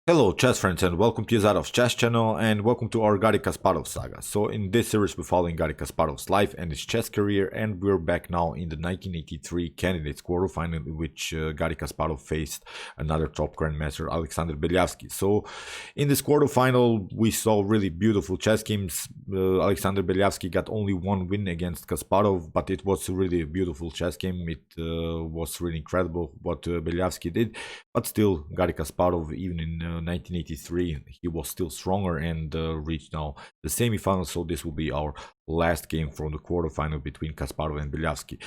Hello chess friends and welcome to Zarov's chess channel and welcome to our Garry Kasparov saga. So in this series we're following Garry Kasparov's life and his chess career, and we're back now in the 1983 candidates quarterfinal in which Garry Kasparov faced another top grandmaster, Alexander Beliavsky. So in this quarterfinal we saw really beautiful chess games. Alexander Beliavsky got only one win against Kasparov, but it was really a beautiful chess game. It was really incredible what Beliavsky did, but still Garry Kasparov, even in 1983 he was still stronger and reached now the semifinals. So this will be our last game from the quarterfinal between Kasparov and Beliavsky.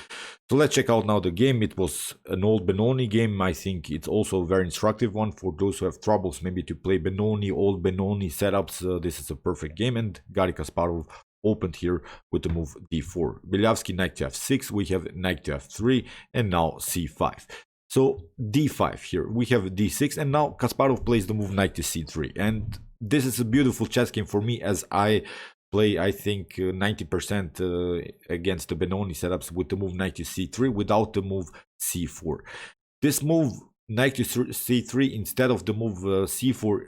So let's check out now the game. It was an old Benoni game. I think it's also a very instructive one for those who have troubles maybe to play Benoni, old Benoni setups. This is a perfect game, and Garry Kasparov opened here with the move d4. Beliavsky knight to f6, we have knight to f3, and now c5. So d5 here, we have d6, and now Kasparov plays the move knight to c3. And this is a beautiful chess game for me, as I play, I think, 90% against the Benoni setups with the move knight to c3 without the move c4. This move knight to c3 instead of the move c4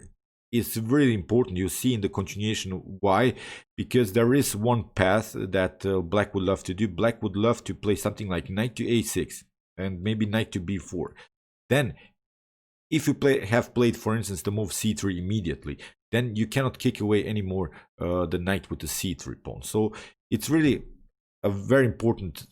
is really important. You see in the continuation why, because there is one path that black would love to do. Black would love to play something like knight to a6 and maybe knight to b4. Then if you have played, for instance, the move c3 immediately, then you cannot kick away anymore the knight with the c3 pawn. So it's really a very important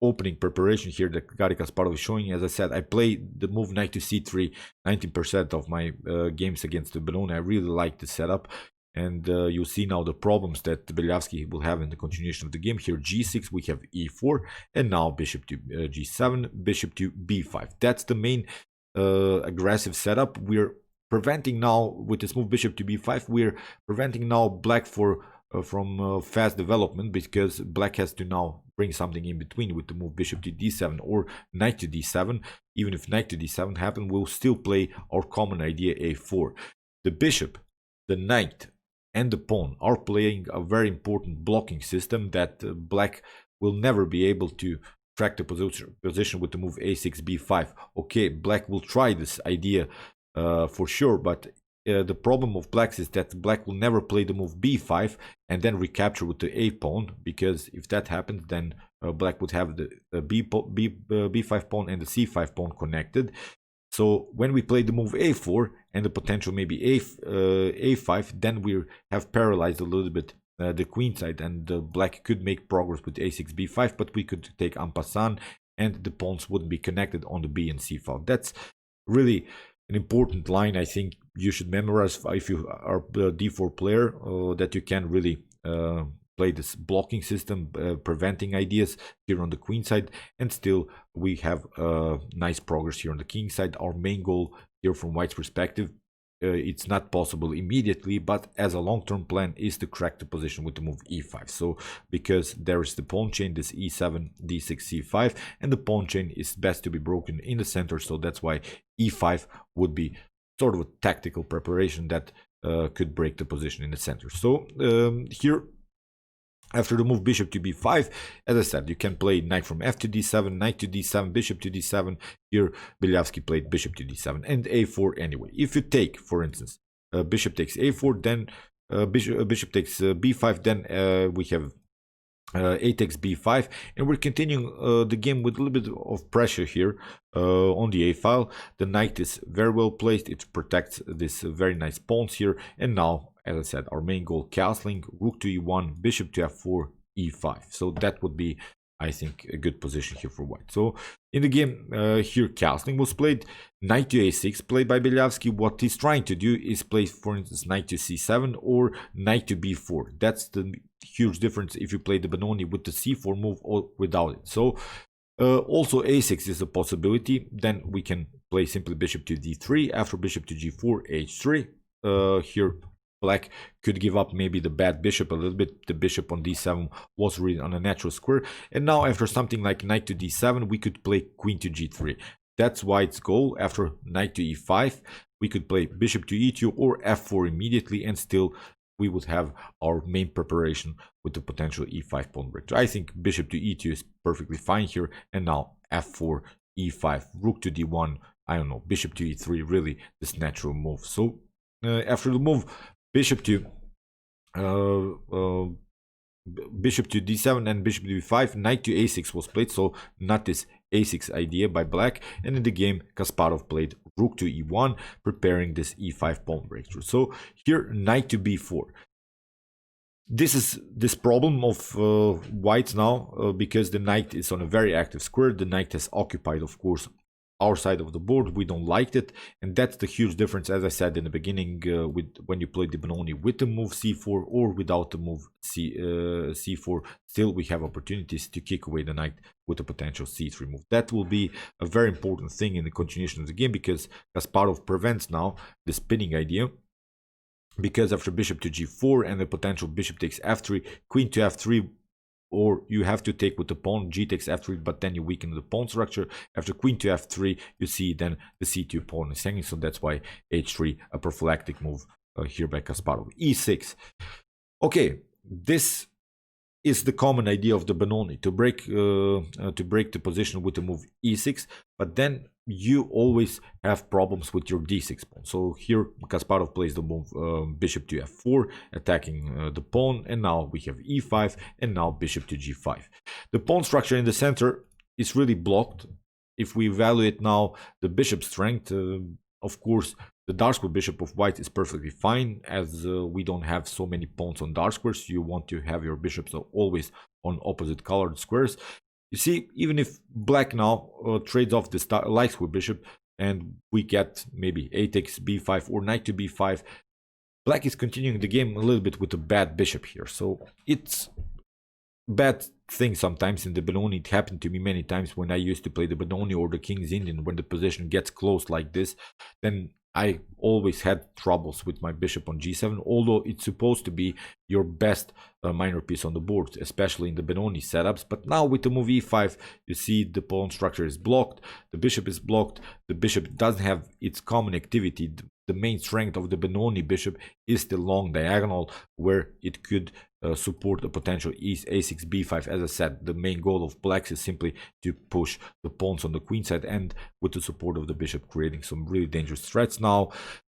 opening preparation here that Garry Kasparov is showing. As I said, I play the move knight to c3 19% of my games against the Benoni. I really like the setup. And you see now the problems that Beliavsky will have in the continuation of the game. Here g6, we have e4, and now bishop to g7, bishop to b5. That's the main aggressive setup. We're preventing now, with this move bishop to b5, we're preventing now black from fast development, because black has to now bring something in between with the move bishop to d7 or knight to d7. Even if knight to d7 happens, we'll still play our common idea a4. The bishop, the knight, and the pawn are playing a very important blocking system that black will never be able to track the position with the move a6 b5. Okay, black will try this idea for sure, but the problem of blacks is that black will never play the move b5 and then recapture with the a pawn, because if that happens, then black would have the b5 pawn and the c5 pawn connected. So when we play the move a4 and the potential maybe a5, then we have paralyzed a little bit the queen side, and black could make progress with a6 b5, but we could take en passant and the pawns wouldn't be connected on the b and c file. That's really an important line. I think you should memorize if you are a d4 player, that you can really play this blocking system, preventing ideas here on the queen side, and still we have nice progress here on the king side. Our main goal here from white's perspective, it's not possible immediately, but as a long-term plan, is to crack the position with the move e5. So because there is the pawn chain, this e7, d6, c5, and the pawn chain is best to be broken in the center, so that's why e5 would be sort of a tactical preparation that could break the position in the center. So here, after the move bishop to b5, as I said, you can play knight from f to d7, knight to d7, bishop to d7. Here Beliavsky played bishop to d7 and a4 anyway. If you take, for instance, bishop takes a4, then bishop takes b5, then we have a takes b5, and we're continuing the game with a little bit of pressure here on the a file. The knight is very well placed, it protects this very nice pawns here, and now, as I said, our main goal, castling, rook to e1, bishop to f4, e5. So that would be, I think, a good position here for white. So in the game here, castling was played, knight to a6 played by Beliavsky. What he's trying to do is play, for instance, knight to c7 or knight to b4. That's the huge difference if you play the Benoni with the c4 move or without it. So also a6 is a possibility. Then we can play simply bishop to d3, after bishop to g4, h3. Here black could give up maybe the bad bishop a little bit. The bishop on d7 was really on a natural square. And now after something like knight to d7, we could play queen to g3. That's white's goal. After knight to e5, we could play bishop to e2 or f4 immediately, and still we would have our main preparation with the potential e5 pawn break. So I think bishop to e2 is perfectly fine here. And now f4, e5, rook to d1, I don't know, bishop to e3, really this natural move. So after the move bishop to bishop to d7 and bishop to b5, knight to a6 was played, so not this a6 idea by black. And in the game Kasparov played rook to e1, preparing this e5 pawn breakthrough. So here knight to b4. This is this problem of whites now, because the knight is on a very active square. The knight has occupied, of course, our side of the board. We don't like it, and that's the huge difference, as I said in the beginning, with when you play the Benoni with the move c4 or without the move c4. Still we have opportunities to kick away the knight with a potential c3 move. That will be a very important thing in the continuation of the game, because Kasparov prevents now the spinning idea, because after bishop to g4 and the potential bishop takes f3, queen to f3, or you have to take with the pawn, g takes f3, but then you weaken the pawn structure. After queen to f3, you see then the c2 pawn is hanging, so that's why h3, a prophylactic move here by Kasparov. e6. Okay, this is the common idea of the Benoni, to break the position with the move e6, but then you always have problems with your d6 pawn. So here Kasparov plays the move bishop to f4, attacking the pawn, and now we have e5, and now bishop to g5. The pawn structure in the center is really blocked. If we evaluate now the bishop strength, of course the dark square bishop of white is perfectly fine, as we don't have so many pawns on dark squares. You want to have your bishops always on opposite colored squares. You see, even if black now trades off this light square bishop and we get maybe a takes b5 or knight to b5, black is continuing the game a little bit with a bad bishop here. So it's bad thing sometimes in the Benoni. It happened to me many times when I used to play the Benoni or the King's Indian. When the position gets close like this, then I always had troubles with my bishop on g7, although it's supposed to be your best minor piece on the board, especially in the Benoni setups. But now with the move e5, you see the pawn structure is blocked, the bishop is blocked, the bishop doesn't have its common activity. The main strength of the Benoni bishop is the long diagonal, where it could support a potential a6 b5. As I said, the main goal of blacks is simply to push the pawns on the queen side, and with the support of the bishop creating some really dangerous threats. Now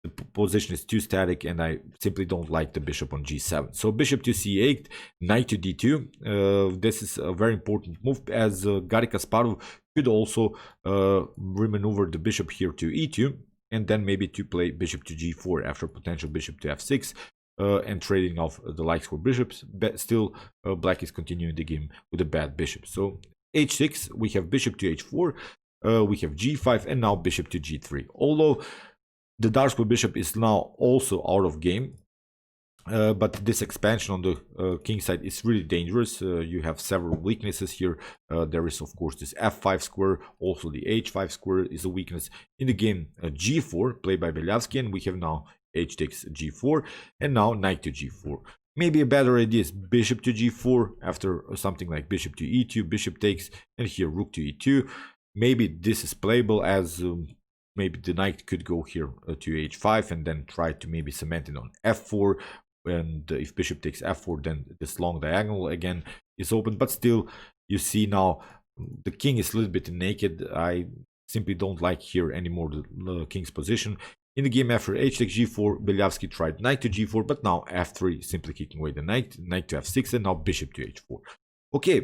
the position is too static, and I simply don't like the bishop on g7. So bishop to c8, knight to d2. This is a very important move, as Garry Kasparov could also remaneuver the bishop here to e2, and then maybe to play bishop to g4 after potential bishop to f6, and trading off the light square bishops. But still black is continuing the game with a bad bishop. So h6, we have bishop to h4, we have g5, and now bishop to g3. Although the dark square bishop is now also out of game, but this expansion on the king side is really dangerous. You have several weaknesses here. There is of course this f5 square, also the h5 square is a weakness. In the game g4 played by Beliavsky, and we have now h takes g4, and now knight to g4. Maybe a better idea is bishop to g4 after something like bishop to e2, bishop takes, and here rook to e2. Maybe this is playable, as maybe the knight could go here to h5 and then try to maybe cement it on f4, and if bishop takes f4, then this long diagonal again is open. But still, you see now the king is a little bit naked. I simply don't like here anymore the king's position. In the game after h takes g4, Beliavsky tried knight to g4, but now f3, simply kicking away the knight, knight to f6, and now bishop to h4. Okay,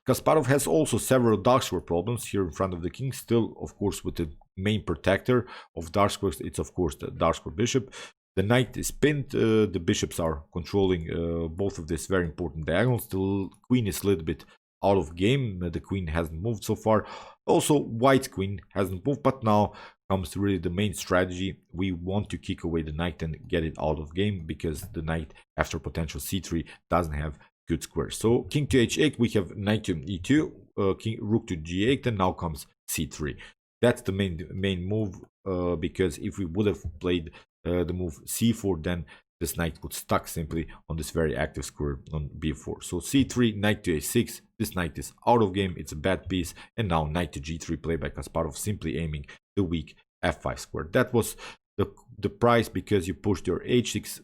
Kasparov has also several dark square problems here in front of the king. Still, of course, with the main protector of dark squares, it's of course the dark square bishop. The knight is pinned, the bishops are controlling both of these very important diagonals. The queen is a little bit out of game, the queen hasn't moved so far. Also, white's queen hasn't moved, but now comes really the main strategy. We want to kick away the knight and get it out of game, because the knight after potential c3 doesn't have good squares. So king to h8, we have knight to e2, rook to g8, and now comes c3. That's the main move, because if we would have played the move c4, then this knight would stuck simply on this very active square on b4. So c3, knight to a6, this knight is out of game, it's a bad piece, and now knight to g3 played by Kasparov, simply aiming the weak f5 square. That was the price, because you pushed your h6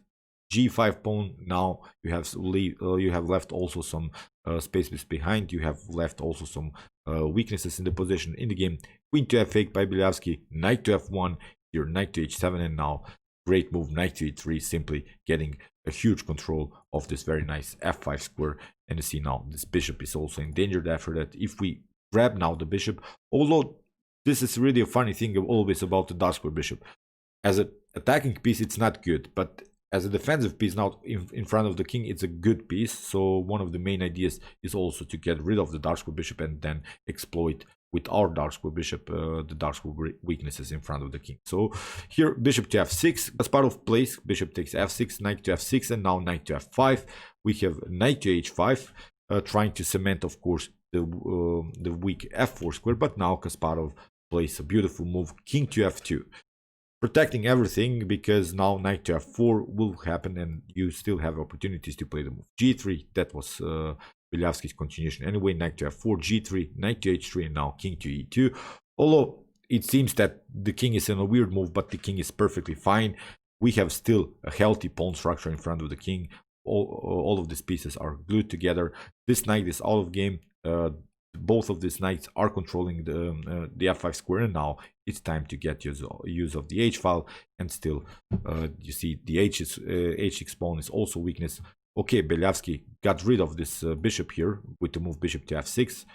g5 pawn. Now you have left also some spaces behind. You have left also some weaknesses in the position. In the game, queen to f8 by Beliavsky, knight to f1, here knight to h7, and now great move, knight to e3, simply getting a huge control of this very nice f5 square. And you see now this bishop is also endangered after that. If we grab now the bishop, although this is really a funny thing always about the dark square bishop. As an attacking piece, it's not good, but as a defensive piece now in front of the king, it's a good piece. So one of the main ideas is also to get rid of the dark square bishop and then exploit with our dark square bishop the dark square weaknesses in front of the king. So here bishop to f6, Kasparov plays bishop takes f6, knight to f6, and now knight to f5. We have knight to h5, trying to cement, of course, the weak f4 square. But now Kasparov plays a beautiful move, king to f2. Protecting everything, because now knight to f4 will happen and you still have opportunities to play the move g3. That was Beliavsky's continuation. Anyway, knight to f4, g3, knight to h3, and now king to e2. Although it seems that the king is in a weird move, but the king is perfectly fine. We have still a healthy pawn structure in front of the king. All of these pieces are glued together. This knight is out of game. Both of these knights are controlling the f5 square, and now it's time to get use of the h file. And still, you see the h6 pawn is also weakness. Okay, Beliavsky got rid of this bishop here with the move bishop to f6,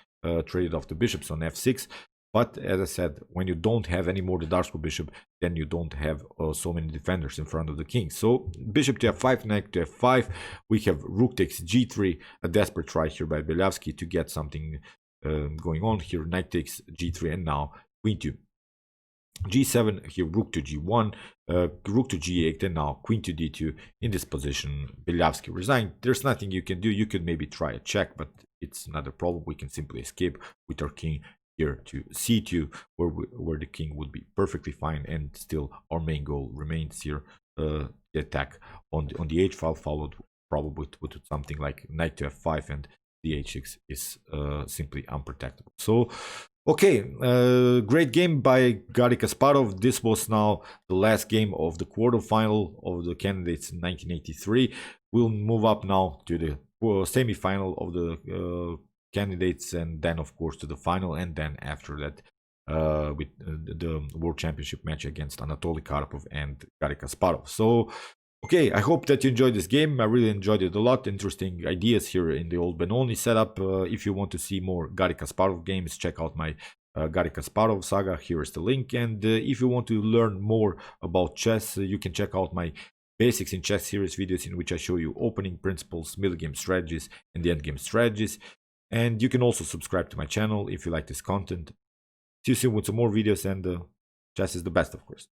traded off the bishops on f6. But as I said, when you don't have any more the dark square bishop, then you don't have so many defenders in front of the king. So bishop to f5, knight to f5. We have rook takes g3, a desperate try here by Beliavsky to get something going on here. Knight takes g3, and now queen to g7, here rook to g1, rook to g8, and now queen to d2. In this position, Beliavsky resigned. There's nothing you can do. You could maybe try a check, but it's not a problem. We can simply escape with our king here to c2, where the king would be perfectly fine, and still our main goal remains here, the attack on the h file, followed probably with something like knight to f5, and the h6 is simply unprotectable. So okay, great game by Garry Kasparov. This was now the last game of the quarterfinal of the candidates in 1983. We'll move up now to the semi-final of the candidates, and then of course to the final, and then after that with the World Championship match against Anatoly Karpov and Garry Kasparov. So okay, I hope that you enjoyed this game. I really enjoyed it a lot. Interesting ideas here in the old Benoni setup. If you want to see more Garry Kasparov games, check out my Garry Kasparov saga. Here is the link. And if you want to learn more about chess, you can check out my Basics in Chess series videos, in which I show you opening principles, middle game strategies, and the end game strategies. And you can also subscribe to my channel if you like this content. See you soon with some more videos, and chess is the best, of course.